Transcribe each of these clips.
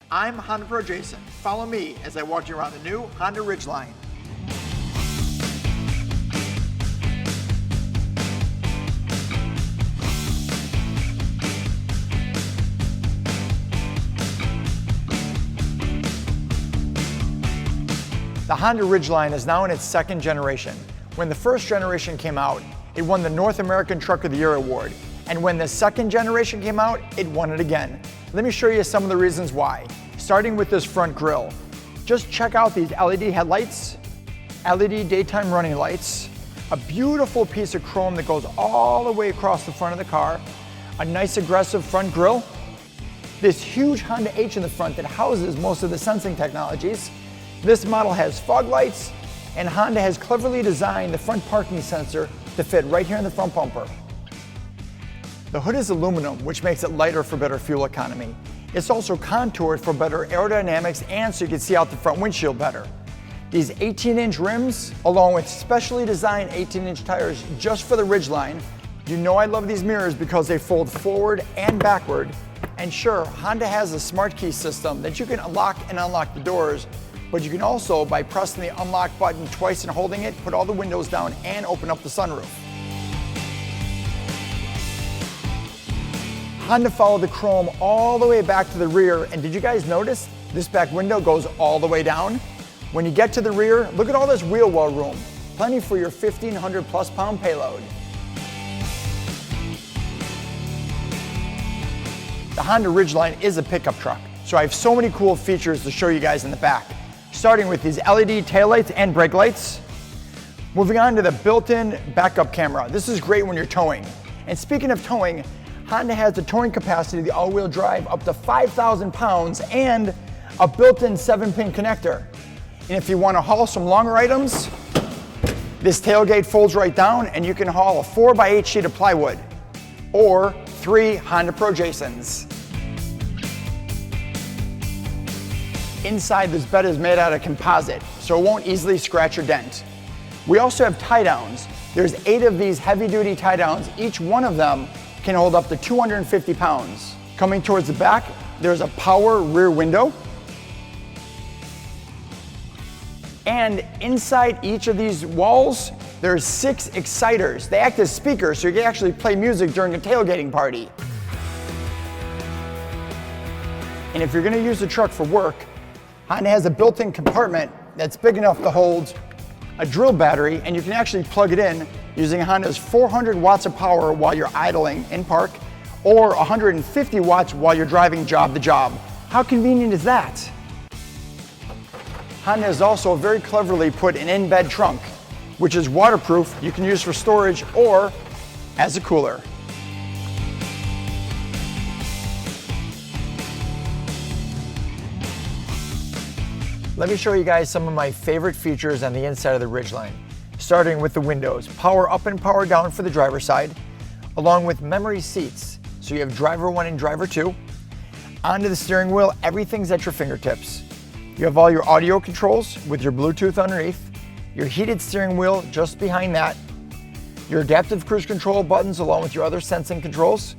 I'm HondaPro Jason. Follow me as I walk you around the new Honda Ridgeline. The Honda Ridgeline is now in its second generation. When the first generation came out, it won the North American Truck of the Year award. And when the second generation came out, it won it again. Let me show you some of the reasons why. Starting with this front grille. Just check out these LED headlights, LED daytime running lights, a beautiful piece of chrome that goes all the way across the front of the car, a nice aggressive front grille, this huge Honda H in the front that houses most of the sensing technologies. This model has fog lights, and Honda has cleverly designed the front parking sensor to fit right here in the front bumper. The hood is aluminum, which makes it lighter for better fuel economy. It's also contoured for better aerodynamics and so you can see out the front windshield better. These 18-inch rims, along with specially designed 18-inch tires just for the Ridgeline. You know I love these mirrors because they fold forward and backward. And sure, Honda has a smart key system that you can lock and unlock the doors, but you can also, by pressing the unlock button twice and holding it, put all the windows down and open up the sunroof. Honda followed the chrome all the way back to the rear, and did you guys notice this back window goes all the way down? When you get to the rear, look at all this wheel well room. Plenty for your 1,500 plus pound payload. The Honda Ridgeline is a pickup truck, so I have so many cool features to show you guys in the back. Starting with these LED taillights and brake lights. Moving on to the built-in backup camera. This is great when you're towing. And speaking of towing, Honda has the towing capacity of the all-wheel drive up to 5,000 pounds and a built-in 7-pin connector. And if you want to haul some longer items, this tailgate folds right down and you can haul a 4x8 sheet of plywood or 3 HondaPro Jasons. Inside, this bed is made out of composite, so it won't easily scratch or dent. We also have tie downs. There's 8 of these heavy-duty tie downs. Each one of them can hold up to 250 pounds. Coming towards the back, there's a power rear window. And inside each of these walls, there's 6 exciters. They act as speakers, so you can actually play music during a tailgating party. And if you're gonna use the truck for work, Honda has a built-in compartment that's big enough to hold a drill battery, and you can actually plug it in using Honda's 400 watts of power while you're idling in park, or 150 watts while you're driving job to job. How convenient is that? Honda has also very cleverly put an in-bed trunk, which is waterproof. You can use for storage or as a cooler. Let me show you guys some of my favorite features on the inside of the Ridgeline. Starting with the windows, power up and power down for the driver's side, along with memory seats. So you have driver 1 and driver 2. Onto the steering wheel, everything's at your fingertips. You have all your audio controls with your Bluetooth underneath, your heated steering wheel just behind that, your adaptive cruise control buttons along with your other sensing controls,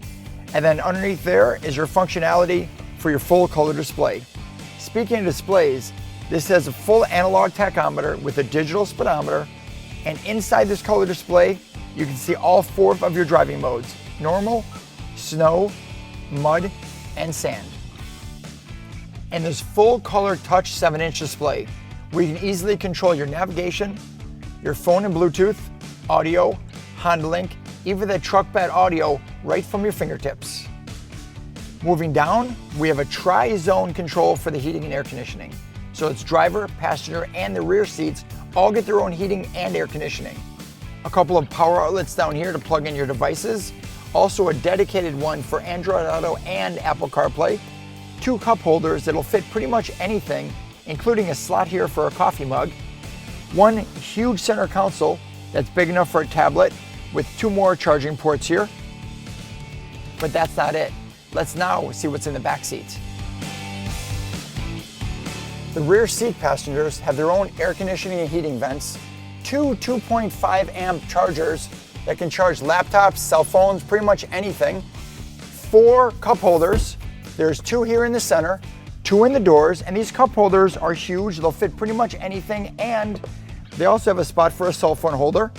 and then underneath there is your functionality for your full color display. Speaking of displays, this has a full analog tachometer with a digital speedometer, and inside this color display, you can see all 4 of your driving modes: normal, snow, mud, and sand. And this full color touch 7-inch display where you can easily control your navigation, your phone and Bluetooth, audio, Honda Link, even the truck bed audio right from your fingertips. Moving down, we have a tri-zone control for the heating and air conditioning. So it's driver, passenger, and the rear seats all get their own heating and air conditioning. A couple of power outlets down here to plug in your devices. Also a dedicated one for Android Auto and Apple CarPlay. 2 cup holders that'll fit pretty much anything, including a slot here for a coffee mug. 1 huge center console that's big enough for a tablet with 2 more charging ports here. But that's not it. Let's now see what's in the back seat. The rear seat passengers have their own air conditioning and heating vents, 2 2.5 amp chargers that can charge laptops, cell phones, pretty much anything, 4 cup holders. There's 2 here in the center, 2 in the doors, and these cup holders are huge. They'll fit pretty much anything, and they also have a spot for a cell phone holder.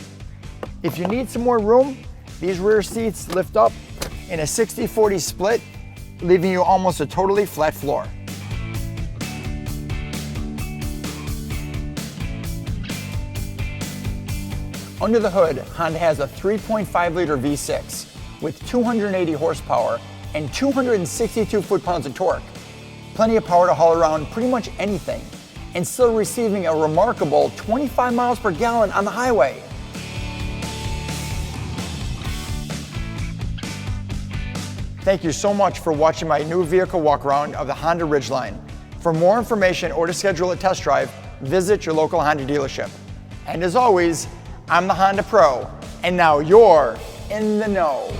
If you need some more room, these rear seats lift up in a 60-40 split, leaving you almost a totally flat floor. Under the hood, Honda has a 3.5 liter V6 with 280 horsepower and 262 foot-pounds of torque. Plenty of power to haul around pretty much anything, and still receiving a remarkable 25 miles per gallon on the highway. Thank you so much for watching my new vehicle walk around of the Honda Ridgeline. For more information or to schedule a test drive, visit your local Honda dealership. And as always, I'm the Honda Pro, and now you're in the know.